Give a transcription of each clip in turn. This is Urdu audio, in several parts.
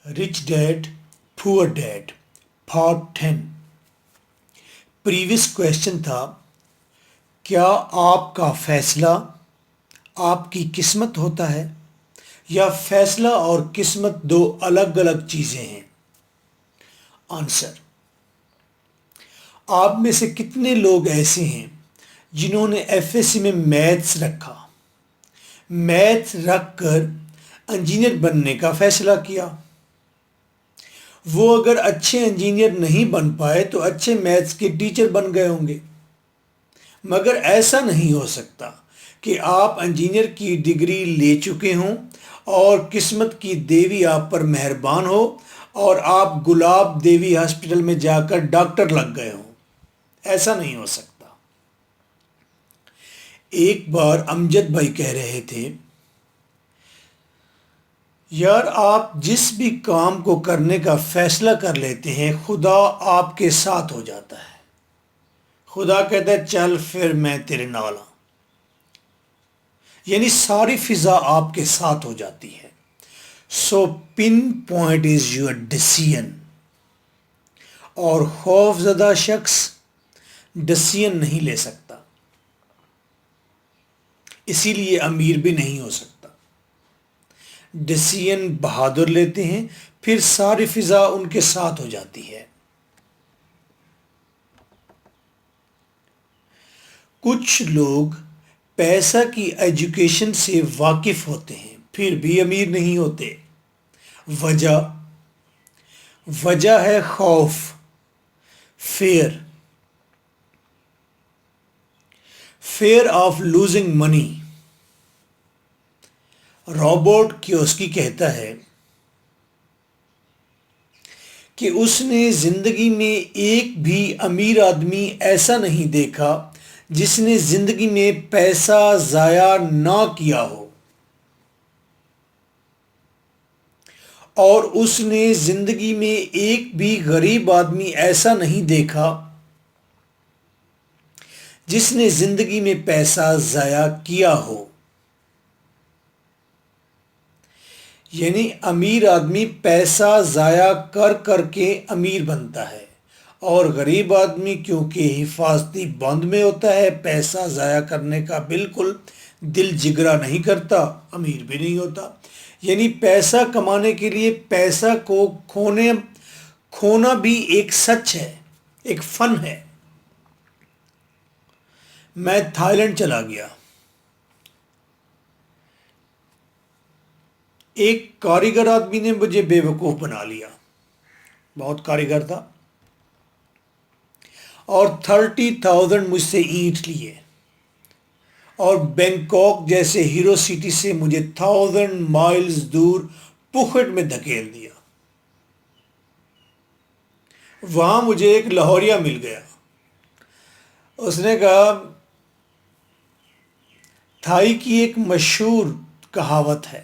رچ ڈیڈ پور ڈیڈ پارٹ 10 پریویس کویشچن تھا کیا آپ کا فیصلہ آپ کی قسمت ہوتا ہے یا فیصلہ اور قسمت دو الگ الگ چیزیں ہیں؟ آنسر: آپ میں سے کتنے لوگ ایسے ہیں جنہوں نے ایف ایس سی میں میتھس رکھا، میتھس رکھ کر انجینئر بننے کا فیصلہ کیا؟ وہ اگر اچھے انجینئر نہیں بن پائے تو اچھے میتھس کے ٹیچر بن گئے ہوں گے، مگر ایسا نہیں ہو سکتا کہ آپ انجینئر کی ڈگری لے چکے ہوں اور قسمت کی دیوی آپ پر مہربان ہو اور آپ گلاب دیوی ہاسپٹل میں جا کر ڈاکٹر لگ گئے ہوں۔ ایسا نہیں ہو سکتا۔ ایک بار امجد بھائی کہہ رہے تھے، یار آپ جس بھی کام کو کرنے کا فیصلہ کر لیتے ہیں خدا آپ کے ساتھ ہو جاتا ہے۔ خدا کہتا ہے چل پھر میں تیرے نال ہوں، یعنی ساری فضا آپ کے ساتھ ہو جاتی ہے۔ So pinpoint is your decision, اور خوف زدہ شخص ڈیسیژن نہیں لے سکتا، اسی لیے امیر بھی نہیں ہو سکتا۔ ڈیسیژن بہادر لیتے ہیں، پھر ساری فضا ان کے ساتھ ہو جاتی ہے۔ کچھ لوگ پیسہ کی ایجوکیشن سے واقف ہوتے ہیں پھر بھی امیر نہیں ہوتے۔ وجہ ہے خوف، fear of losing money. Robert Kiyosaki کہتا ہے کہ اس نے زندگی میں ایک بھی امیر آدمی ایسا نہیں دیکھا جس نے زندگی میں پیسہ ضائع نہ کیا ہو، اور اس نے زندگی میں ایک بھی غریب آدمی ایسا نہیں دیکھا جس نے زندگی میں پیسہ ضائع کیا ہو۔ یعنی امیر آدمی پیسہ ضائع کر کر کے امیر بنتا ہے، اور غریب آدمی کیونکہ حفاظتی بند میں ہوتا ہے، پیسہ ضائع کرنے کا بالکل دل جگرا نہیں کرتا، امیر بھی نہیں ہوتا۔ یعنی پیسہ کمانے کے لیے پیسہ کو کھونا بھی ایک سچ ہے، ایک فن ہے۔ میں تھائی لینڈ چلا گیا، ایک کاریگر آدمی نے مجھے بے وقوف بنا لیا، بہت کاریگر تھا، اور 30,000 مجھ سے اینٹ لیے، اور بینکاک جیسے ہیرو سٹی سے مجھے 1000 مائلز دور پوکھٹ میں دھکیل دیا۔ وہاں مجھے ایک لاہوریا مل گیا، اس نے کہا تھائی کی ایک مشہور کہاوت ہے،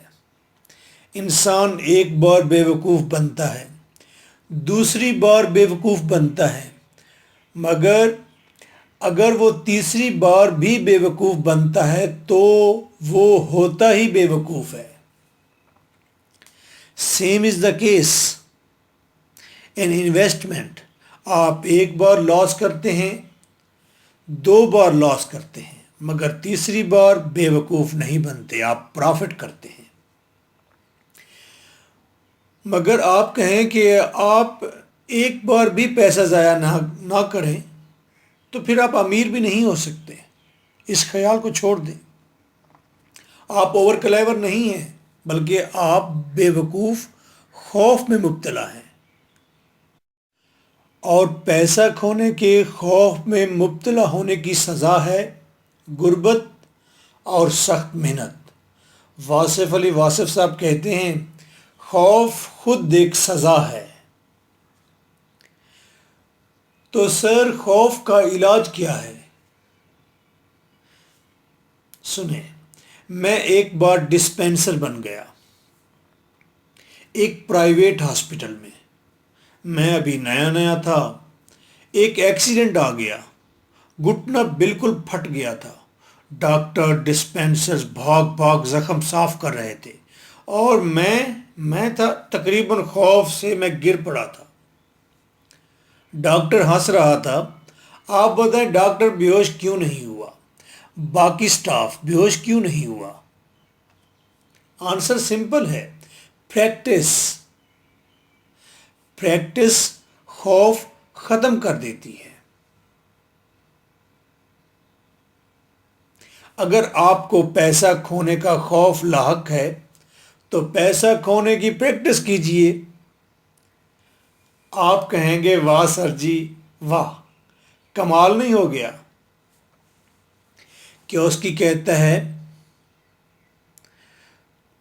انسان ایک بار بے وقوف بنتا ہے، دوسری بار بے وقوف بنتا ہے، مگر اگر وہ تیسری بار بھی بے وقوف بنتا ہے تو وہ ہوتا ہی بے وقوف ہے۔ Same is the case in investment. آپ ایک بار لاس کرتے ہیں، 2 بار لاس کرتے ہیں، مگر تیسری بار بے وقوف نہیں بنتے، آپ پرافٹ کرتے ہیں۔ مگر آپ کہیں کہ آپ ایک بار بھی پیسہ ضائع نہ کریں تو پھر آپ امیر بھی نہیں ہو سکتے۔ اس خیال کو چھوڑ دیں۔ آپ اوور کلیور نہیں ہیں، بلکہ آپ بے وقوف خوف میں مبتلا ہیں، اور پیسہ کھونے کے خوف میں مبتلا ہونے کی سزا ہے غربت اور سخت محنت۔ واصف علی واصف صاحب کہتے ہیں خوف خود ایک سزا ہے۔ تو سر خوف کا علاج کیا ہے؟ سنیں، میں ایک بار ڈسپینسر بن گیا ایک پرائیویٹ ہاسپٹل میں ابھی نیا تھا، ایک ایکسیڈنٹ آ گیا، گھٹنا بالکل پھٹ گیا تھا، ڈاکٹر ڈسپینسرز بھاگ زخم صاف کر رہے تھے، اور میں میں تھا تقریباً خوف سے میں گر پڑا تھا۔ ڈاکٹر ہنس رہا تھا۔ آپ بتائیں ڈاکٹر بے ہوش کیوں نہیں ہوا؟ باقی سٹاف بے ہوش کیوں نہیں ہوا؟ آنسر سمپل ہے، پریکٹس۔ پریکٹس خوف ختم کر دیتی ہے۔ اگر آپ کو پیسہ کھونے کا خوف لاحق ہے تو پیسہ کھونے کی پریکٹس کیجئے۔ آپ کہیں گے واہ سر جی واہ، کمال نہیں ہو گیا؟ کیوسکی کہتا ہے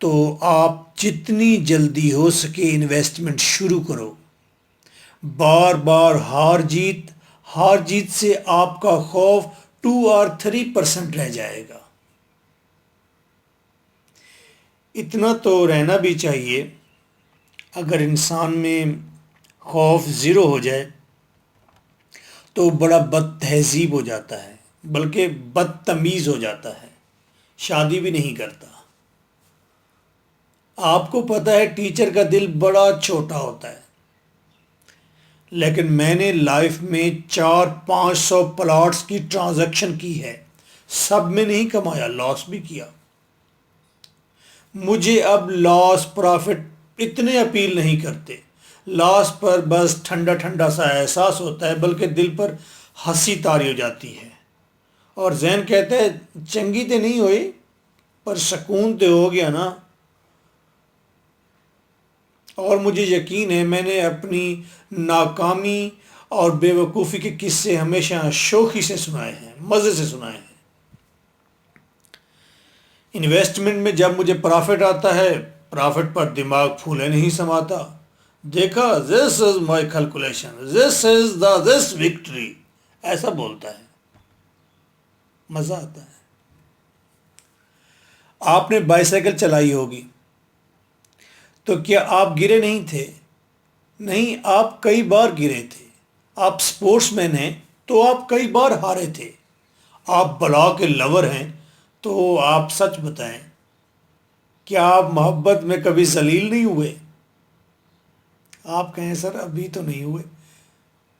تو آپ جتنی جلدی ہو سکے انویسٹمنٹ شروع کرو۔ بار بار ہار جیت سے آپ کا خوف 2 اور 3% رہ جائے گا۔ اتنا تو رہنا بھی چاہیے۔ اگر انسان میں خوف 0 ہو جائے تو بڑا بد تہذیب ہو جاتا ہے، بلکہ بدتمیز ہو جاتا ہے، شادی بھی نہیں کرتا۔ آپ کو پتہ ہے ٹیچر کا دل بڑا چھوٹا ہوتا ہے، لیکن میں نے لائف میں 400-500 پلاٹس کی ٹرانزیکشن کی ہے، سب میں نہیں کمایا، لاس بھی کیا۔ مجھے اب لاس پرافٹ اتنے اپیل نہیں کرتے۔ لاس پر بس ٹھنڈا ٹھنڈا سا احساس ہوتا ہے، بلکہ دل پر ہنسی طاری ہو جاتی ہے، اور ذہن کہتا ہے چنگی تے نہیں ہوئی پر سکون تے ہو گیا نا۔ اور مجھے یقین ہے میں نے اپنی ناکامی اور بے وقوفی کے قصے ہمیشہ شوخی سے سنائے ہیں، مزے سے سنائے ہیں۔ انویسٹمنٹ میں جب مجھے پرافٹ آتا ہے، پرافٹ پر دماغ پھولے نہیں سماتا۔ دیکھا دس از مائی کیلکولیشن، دس وکٹری، ایسا بولتا ہے، مزہ آتا ہے۔ آپ نے بائیسیکل چلائی ہوگی تو کیا آپ گرے نہیں تھے؟ نہیں، آپ کئی بار گرے تھے۔ آپ سپورٹس مین ہیں تو آپ کئی بار ہارے تھے۔ آپ بلا کے لور ہیں تو آپ سچ بتائیں، کیا آپ محبت میں کبھی ذلیل نہیں ہوئے؟ آپ کہیں سر ابھی تو نہیں ہوئے،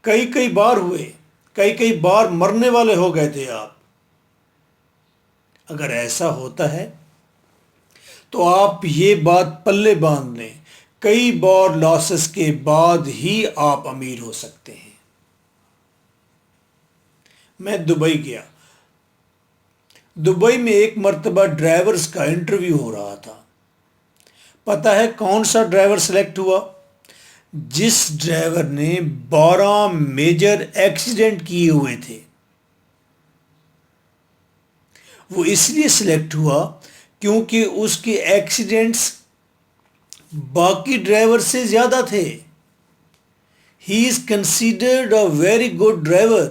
کئی بار ہوئے، کئی بار مرنے والے ہو گئے تھے آپ۔ اگر ایسا ہوتا ہے تو آپ یہ بات پلے باندھ لیں، کئی بار لاسز کے بعد ہی آپ امیر ہو سکتے ہیں۔ میں دبئی گیا۔ دبئی میں ایک مرتبہ ڈرائیورز کا انٹرویو ہو رہا تھا۔ پتہ ہے کون سا ڈرائیور سلیکٹ ہوا؟ جس ڈرائیور نے 12 میجر ایکسیڈنٹ کیے ہوئے تھے۔ وہ اس لیے سلیکٹ ہوا کیونکہ اس کے ایکسیڈنٹس باقی ڈرائیور سے زیادہ تھے۔ He is considered a very good driver.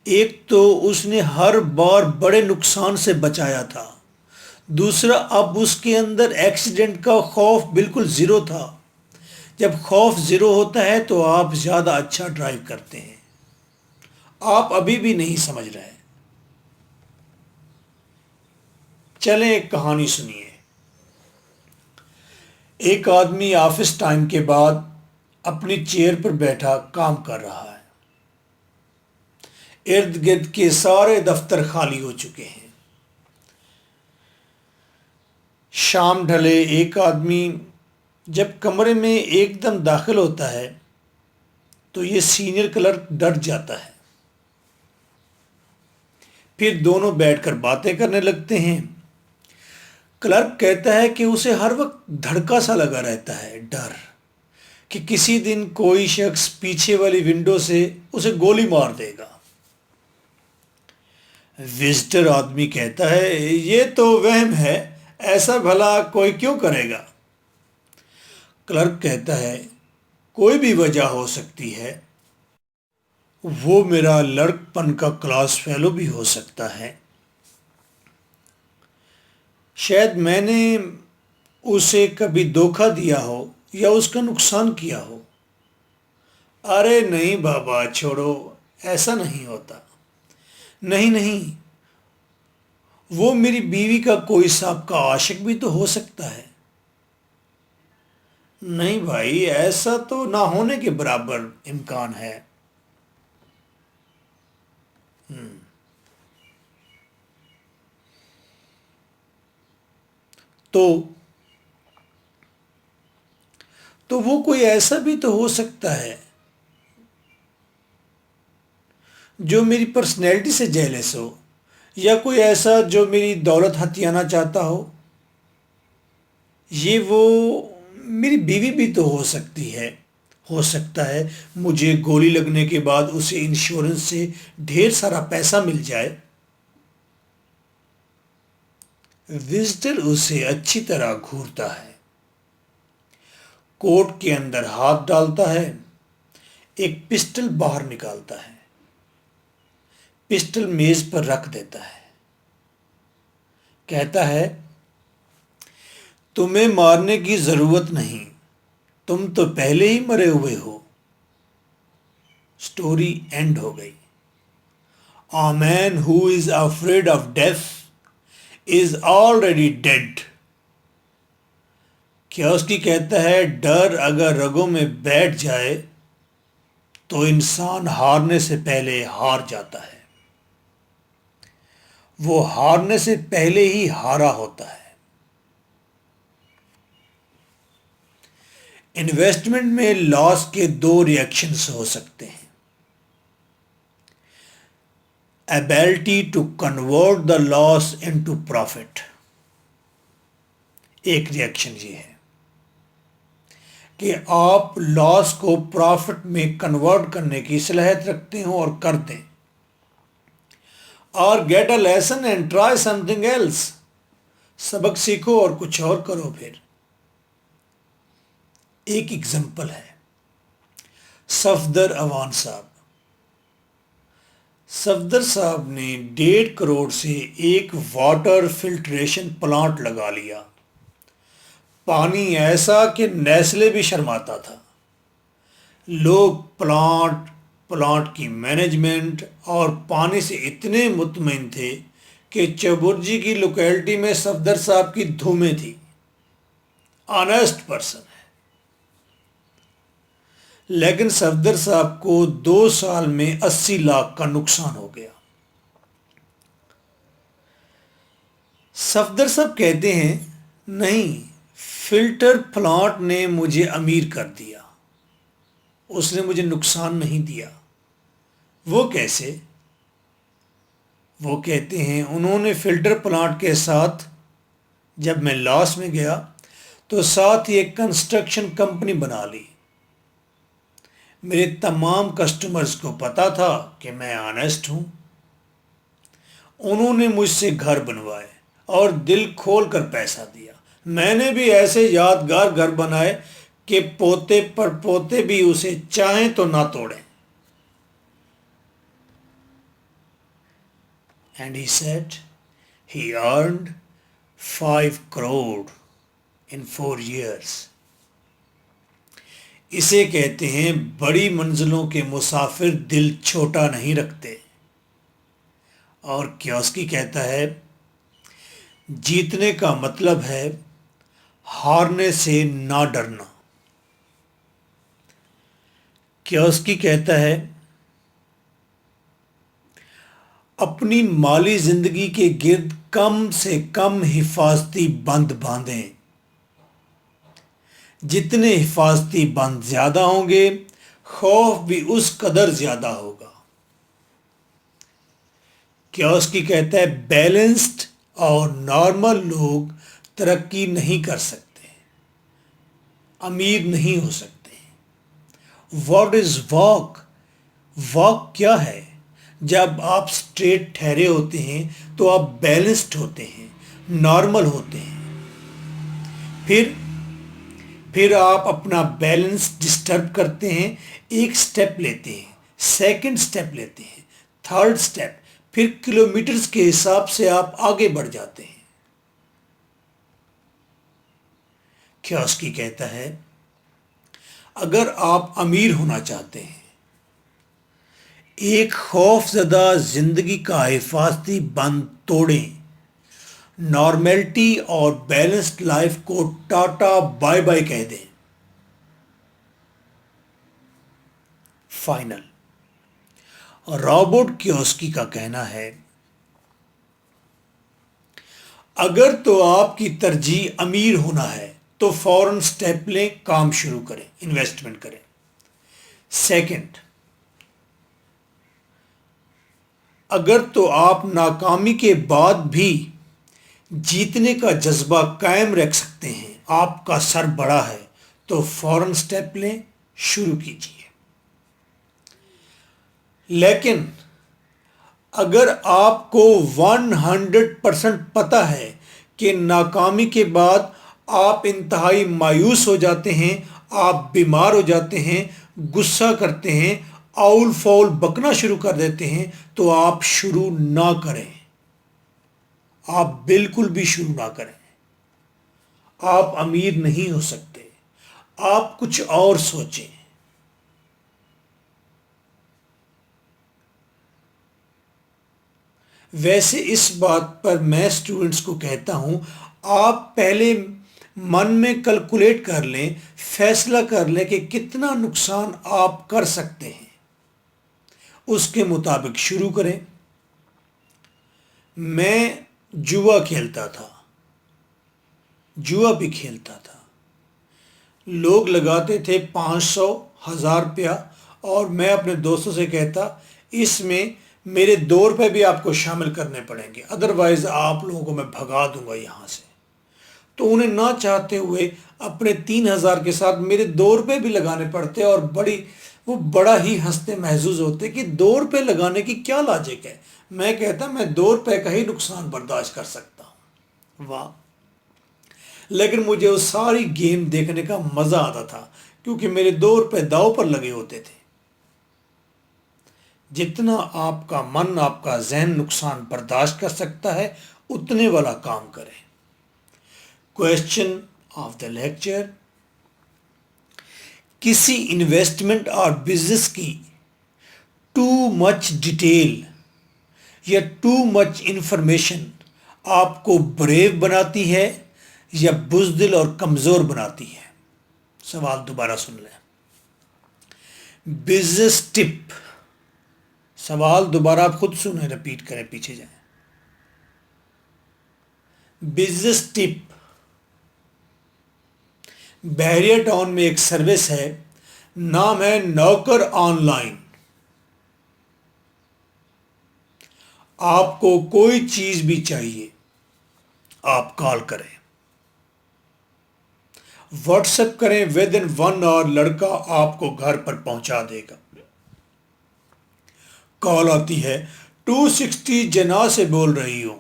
ایک تو اس نے ہر بار بڑے نقصان سے بچایا تھا، دوسرا اب اس کے اندر ایکسیڈنٹ کا خوف بالکل 0 تھا۔ جب خوف 0 ہوتا ہے تو آپ زیادہ اچھا ڈرائیو کرتے ہیں۔ آپ ابھی بھی نہیں سمجھ رہے۔ چلیں ایک کہانی سنیے۔ ایک آدمی آفس ٹائم کے بعد اپنی چیئر پر بیٹھا کام کر رہا ہے۔ ارد گرد کے سارے دفتر خالی ہو چکے ہیں۔ شام ڈھلے ایک آدمی جب کمرے میں ایک دم داخل ہوتا ہے تو یہ سینئر کلرک ڈر جاتا ہے۔ پھر دونوں بیٹھ کر باتیں کرنے لگتے ہیں۔ کلرک کہتا ہے کہ اسے ہر وقت دھڑکا سا لگا رہتا ہے، ڈر کہ کسی دن کوئی شخص پیچھے والی ونڈو سے اسے گولی مار دے گا۔ وزٹر آدمی کہتا ہے یہ تو وہم ہے، ایسا بھلا کوئی کیوں کرے گا؟ کلرک کہتا ہے کوئی بھی وجہ ہو سکتی ہے، وہ میرا لڑکپن کا کلاس فیلو بھی ہو سکتا ہے، شاید میں نے اسے کبھی دھوکہ دیا ہو یا اس کا نقصان کیا ہو۔ ارے نہیں بابا چھوڑو، ایسا نہیں ہوتا۔ نہیں، وہ میری بیوی کا کوئی سابقہ عاشق بھی تو ہو سکتا ہے۔ نہیں بھائی، ایسا تو نہ ہونے کے برابر امکان ہے۔ تو تو وہ کوئی ایسا بھی تو ہو سکتا ہے جو میری پرسنالٹی سے جیلس ہو، یا کوئی ایسا جو میری دولت ہتھیانا چاہتا ہو۔ یہ وہ میری بیوی بھی تو ہو سکتی ہے۔ ہو سکتا ہے مجھے گولی لگنے کے بعد اسے انشورنس سے ڈھیر سارا پیسہ مل جائے۔ وزٹر اسے اچھی طرح گھورتا ہے، کوٹ کے اندر ہاتھ ڈالتا ہے، ایک پسٹل باہر نکالتا ہے، پسٹل میز پر رکھ دیتا ہے، کہتا ہے تمہیں مارنے کی ضرورت نہیں، تم تو پہلے ہی مرے ہوئے ہو۔ سٹوری اینڈ ہو گئی۔ A man who is afraid of death is already dead۔ کیا اس کی کہتا ہے ڈر اگر رگوں میں بیٹھ جائے تو انسان ہارنے سے پہلے ہار جاتا ہے، وہ ہارنے سے پہلے ہی ہارا ہوتا ہے۔ انویسٹمنٹ میں لاس کے دو ریئیکشنز ہو سکتے ہیں۔ ability to convert the loss into profit۔ ایک ریئیکشن یہ ہے کہ آپ لاس کو پروفٹ میں کنورٹ کرنے کی صلاحیت رکھتے ہوں اور کر دیں، اور get a lesson and try something else, سبق سیکھو اور کچھ اور کرو۔ پھر ایک ایگزامپل ہے صفدر اوان صاحب۔ صفدر صاحب نے 1.5 کروڑ سے ایک واٹر فلٹریشن پلانٹ لگا لیا۔ پانی ایسا کہ نیسلے بھی شرماتا تھا۔ لوگ پلانٹ کی مینجمنٹ اور پانی سے اتنے مطمئن تھے کہ چبرجی کی لوکیلٹی میں صفدر صاحب کی دھومیں تھی۔ آنیسٹ پرسن ہے۔ لیکن صفدر صاحب کو 2 سال میں 80 لاکھ کا نقصان ہو گیا۔ صفدر صاحب کہتے ہیں نہیں، فلٹر پلانٹ نے مجھے امیر کر دیا، اس نے مجھے نقصان نہیں دیا۔ وہ کیسے؟ وہ کہتے ہیں انہوں نے فلٹر پلانٹ کے ساتھ، جب میں لاس میں گیا تو ساتھ ہی ایک کنسٹرکشن کمپنی بنا لی۔ میرے تمام کسٹمرز کو پتا تھا کہ میں آنیسٹ ہوں۔ انہوں نے مجھ سے گھر بنوائے اور دل کھول کر پیسہ دیا۔ میں نے بھی ایسے یادگار گھر بنائے کہ پوتے پر پوتے بھی اسے چاہیں تو نہ توڑیں۔ And he said he earned 5 crore in 4 years۔ اسے کہتے ہیں بڑی منزلوں کے مسافر دل چھوٹا نہیں رکھتے۔ اور کیوسکی کہتا ہے جیتنے کا مطلب ہے ہارنے سے نہ ڈرنا۔ کیوسکی کہتا ہے اپنی مالی زندگی کے گرد کم سے کم حفاظتی بند باندھیں۔ جتنے حفاظتی بند زیادہ ہوں گے، خوف بھی اس قدر زیادہ ہوگا۔ کیوسکی کہتا ہے بیلنسڈ اور نارمل لوگ ترقی نہیں کر سکتے، امیر نہیں ہو سکتے۔ What is walk? واک کیا ہے؟ جب آپ سٹریٹ ٹھہرے ہوتے ہیں تو آپ بیلنسڈ ہوتے ہیں، نارمل ہوتے ہیں۔ پھر آپ اپنا بیلنس ڈسٹرب کرتے ہیں، ایک سٹیپ لیتے ہیں، سیکنڈ سٹیپ لیتے ہیں، تھرڈ سٹیپ، پھر کلومیٹرز کے حساب سے آپ آگے بڑھ جاتے ہیں۔ کیوسکی کہتا ہے اگر آپ امیر ہونا چاہتے ہیں، ایک خوف زدہ زندگی کا حفاظتی بند توڑیں، نارملٹی اور بیلنسڈ لائف کو ٹاٹا بائے بائے کہہ دیں. فائنل. رابرٹ کیوسکی کا کہنا ہے اگر تو آپ کی ترجیح امیر ہونا ہے تو فوراً سٹیپ لیں, کام شروع کریں, انویسٹمنٹ کریں. سیکنڈ, اگر تو آپ ناکامی کے بعد بھی جیتنے کا جذبہ قائم رکھ سکتے ہیں, آپ کا سر بڑا ہے, تو فوراً سٹیپ لیں, شروع کیجیے. لیکن اگر آپ کو 100% پتہ ہے کہ ناکامی کے بعد آپ انتہائی مایوس ہو جاتے ہیں, آپ بیمار ہو جاتے ہیں, غصہ کرتے ہیں, آؤل فاؤل بکنا شروع کر دیتے ہیں, تو آپ شروع نہ کریں. آپ بالکل بھی شروع نہ کریں. آپ امیر نہیں ہو سکتے. آپ کچھ اور سوچیں. ویسے اس بات پر میں اسٹوڈنٹس کو کہتا ہوں, آپ پہلے من میں کیلکولیٹ کر لیں, فیصلہ کر لیں کہ کتنا نقصان آپ کر سکتے ہیں, اس کے مطابق شروع کریں. میں جوا کھیلتا تھا, جوا بھی کھیلتا تھا. لوگ لگاتے تھے 500, 1000 روپیہ, اور میں اپنے دوستوں سے کہتا اس میں میرے 2 روپے بھی آپ کو شامل کرنے پڑیں گے, ادروائز آپ لوگوں کو میں بھگا دوں گا یہاں سے. تو انہیں نہ چاہتے ہوئے اپنے 3000 کے ساتھ میرے 2 روپے بھی لگانے پڑتے, اور وہ بڑا ہی ہنستے محظوظ ہوتے کہ 2 روپے لگانے کی کیا لاجک ہے. میں کہتا میں 2 روپے کا ہی نقصان برداشت کر سکتا ہوں. واہ. لیکن مجھے وہ ساری گیم دیکھنے کا مزہ آتا تھا, کیونکہ میرے 2 روپے داؤ پر لگے ہوتے تھے. جتنا آپ کا من, آپ کا ذہن نقصان برداشت کر سکتا ہے, اتنے والا کام کریں. کویشچن آف دا لیکچر: کسی انویسٹمنٹ اور بزنس کی ٹو مچ ڈیٹیل یا ٹو مچ انفارمیشن آپ کو بریو بناتی ہے یا بزدل اور کمزور بناتی ہے؟ سوال دوبارہ سن لیں. بزنس ٹپ. سوال دوبارہ آپ خود سنیں, رپیٹ کریں, پیچھے جائیں. بزنس ٹپ. بحریہ ٹاؤن میں ایک سروس ہے, نام ہے نوکر آن لائن. آپ کو کوئی چیز بھی چاہیے, آپ کال کریں, واٹس ایپ کریں, ود ان 1 hour لڑکا آپ کو گھر پر پہنچا دے گا. کال آتی ہے 260 جناح سے بول رہی ہوں,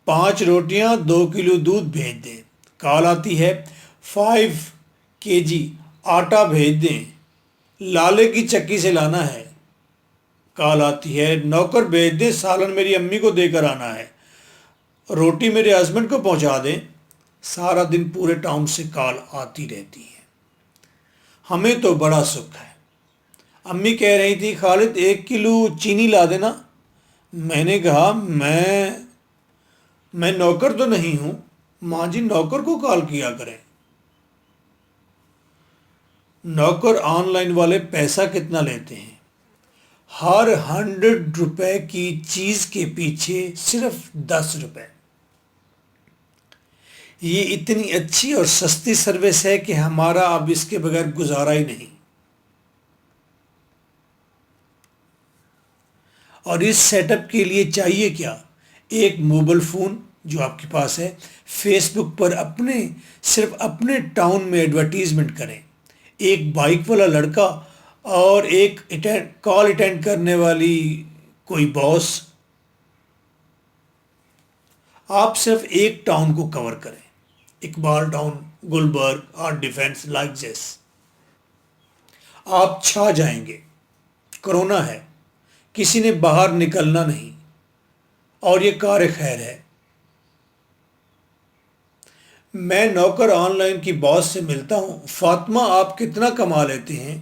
5 روٹیاں 2 کلو دودھ بھیج دیں. کال آتی ہے 5 kg آٹا بھیج دیں, لالے کی چکی سے لانا ہے. کال آتی ہے نوکر بھیج دیں, سالن میری امی کو دے کر آنا ہے, روٹی میرے ہسبینڈ کو پہنچا دیں. سارا دن پورے ٹاؤن سے کال آتی رہتی ہے. ہمیں تو بڑا سکھ ہے. امی کہہ رہی تھی خالد 1 کلو چینی لا دینا. میں نے کہا میں نوکر تو نہیں ہوں. ماں جی نوکر کو کال کیا کریں. نوکر آن لائن والے پیسہ کتنا لیتے ہیں؟ ہر 100 روپے کی چیز کے پیچھے صرف 10 روپے. یہ اتنی اچھی اور سستی سروس ہے کہ ہمارا اب اس کے بغیر گزارا ہی نہیں. اور اس سیٹ اپ کے لیے چاہیے کیا؟ ایک موبائل فون جو آپ کے پاس ہے, فیس بک پر صرف اپنے ٹاؤن میں ایڈورٹیزمنٹ کریں, ایک بائک والا لڑکا اور ایک کال اٹینڈ کرنے والی کوئی باس. آپ صرف ایک ٹاؤن کو کور کریں, اقبال ٹاؤن, گلبرگ اور ڈیفنس لائک جیس. آپ چھا جائیں گے. کرونا ہے, کسی نے باہر نکلنا نہیں, اور یہ کار خیر ہے. میں نوکر آن لائن کی باس سے ملتا ہوں. فاطمہ آپ کتنا کما لیتے ہیں؟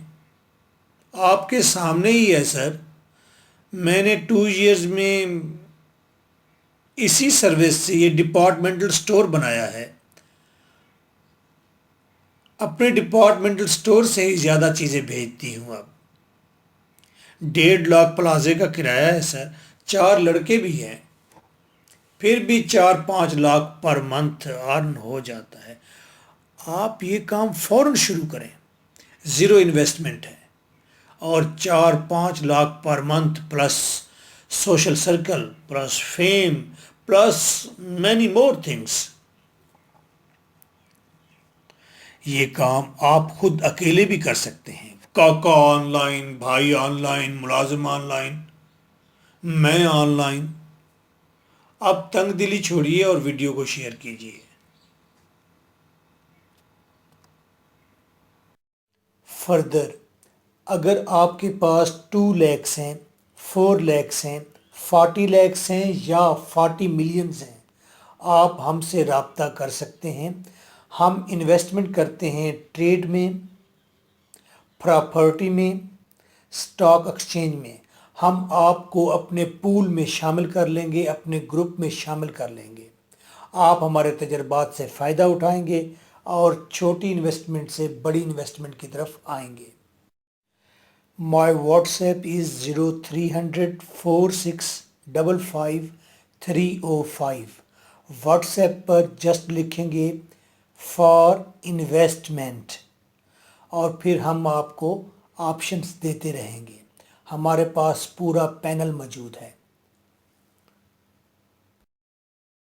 آپ کے سامنے ہی ہے سر. میں نے 2 years میں اسی سروس سے یہ ڈپارٹمنٹل سٹور بنایا ہے. اپنے ڈپارٹمنٹل سٹور سے ہی زیادہ چیزیں بھیجتی ہوں اب. 1.5 لاکھ پلازے کا کرایہ ہے سر. 4 لڑکے بھی ہیں. پھر بھی 4-5 لاکھ پر منتھ ارن ہو جاتا ہے. آپ یہ کام فوراً شروع کریں. زیرو انویسٹمنٹ ہے اور 4-5 lakh per month plus social circle plus fame plus many more things. یہ کام آپ خود اکیلے بھی کر سکتے ہیں. کاکا آن لائن، بھائی آن لائن، ملازم آن لائن، میں آن لائن. اب تنگ دلی چھوڑیے اور ویڈیو کو شیئر کیجیے. فردر، اگر آپ کے پاس 2 لیکس ہیں، 4 لیکس ہیں، 40 لیکس ہیں یا 40 ملینز ہیں، آپ ہم سے رابطہ کر سکتے ہیں. ہم انویسٹمنٹ کرتے ہیں ٹریڈ میں، پراپرٹی میں، سٹاک ایکسچینج میں. ہم آپ کو اپنے پول میں شامل کر لیں گے، اپنے گروپ میں شامل کر لیں گے. آپ ہمارے تجربات سے فائدہ اٹھائیں گے اور چھوٹی انویسٹمنٹ سے بڑی انویسٹمنٹ کی طرف آئیں گے. My WhatsApp is 030046555305. What's app per just لکھیں گے فار انویسٹمنٹ اور پھر ہم آپ کو آپشنز دیتے رہیں گے. ہمارے پاس پورا پینل موجود ہے.